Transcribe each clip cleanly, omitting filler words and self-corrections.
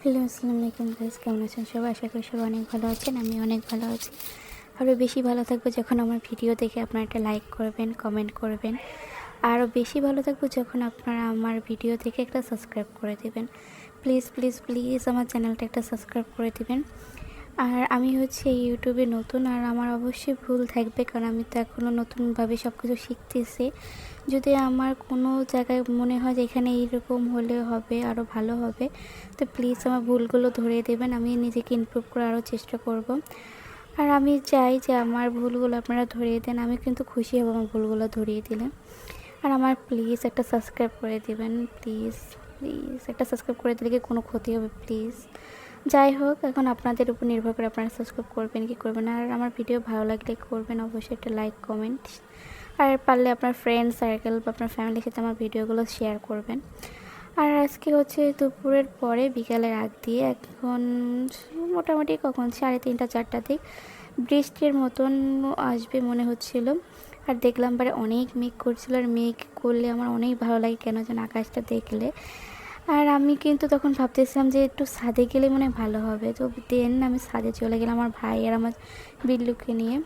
Hello, আসসালামু আলাইকুম guys, কেমন আছেন সবাই? আশা করি সবাই অনেক ভালো আছেন। আমি অনেক ভালো আছি। আরও বেশি ভালো থাকবো যখন আমার ভিডিও দেখে আপনারা একটা লাইক করবেন, কমেন্ট করবেন। আরও বেশি ভালো থাকবো যখন আপনারা আমার ভিডিও দেখে একটা সাবস্ক্রাইব করে দেবেন। প্লিজ প্লিজ প্লিজ আমার চ্যানেলটা একটা সাবস্ক্রাইব করে দেবেন। আর আমি হচ্ছে ইউটিউবে নতুন, আর আমার অবশ্যই ভুল থাকবে, কারণ আমি তো এখনও নতুনভাবে সব কিছু শিখতেছি। যদি আমার কোনো জায়গায় মনে হয় যে এখানে এইরকম হলে হবে, আরও ভালো হবে, তো প্লিজ আমার ভুলগুলো ধরিয়ে দেবেন। আমি নিজেকে ইমপ্রুভ করে আরও চেষ্টা করব। আর আমি চাই যে আমার ভুলগুলো আপনারা ধরিয়ে দেন। আমি কিন্তু খুশি হব আমার ভুলগুলো ধরিয়ে দিলে। আর আমার প্লিজ একটা সাবস্ক্রাইব করে দেবেন। প্লিজ প্লিজ একটা সাবস্ক্রাইব করে দিলে কি কোনো ক্ষতি হবে? প্লিজ। যাই হোক, এখন আপনাদের উপর নির্ভর করে আপনারা সাবস্ক্রাইব করবেন কি করবেন না। আর আমার ভিডিও ভালো লাগলে করবেন অবশ্যই একটা লাইক, কমেন্ট। আর পারলে আপনার ফ্রেন্ড সার্কেল বা আপনার ফ্যামিলির সাথে আমার ভিডিওগুলো শেয়ার করবেন। আর আজকে হচ্ছে দুপুরের পরে বিকালের আগ দিয়ে এখন মোটামুটি কখন 3:30 4টার দিক বৃষ্টির মতন আসবে মনে হচ্ছিল। আর দেখলাম পরে অনেক মেঘ করছিল, আর মেঘ করলে আমার অনেক ভালো লাগে কেন যেন আকাশটা দেখলে। আর আমি কিন্তু তখন ভাবতেছিলাম যে একটু ছাদে গেলে মনে হয় ভালো হবে, তো দেন আমি ছাদে চলে গেলাম আমার ভাই আর আমার বিল্লুকে নিয়ে।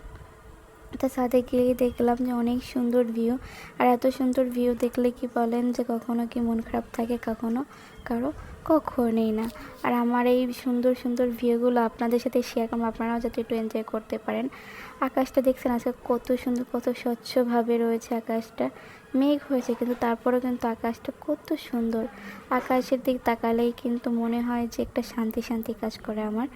তো ছাদে গিয়ে দেখলাম যে অনেক সুন্দর ভিউ। আর এত সুন্দর ভিউ দেখলে কি বলেন যে কখনো কি মন খারাপ থাকে কখনো কারো? কখনোই না। আর আমার এই সুন্দর সুন্দর ভিউগুলো আপনাদের সাথে শেয়ার করলাম, আপনারাও যাতে একটু এনজয় করতে পারেন। আকাশটা দেখছেন আজকে কত সুন্দর, কত স্বচ্ছভাবে রয়েছে আকাশটা। মেঘ হয়েছে কিন্তু তারপরেও কিন্তু আকাশটা কত সুন্দর। আকাশের দিক তাকালেই কিন্তু মনে হয় যে একটা শান্তি শান্তি কাজ করে আমার।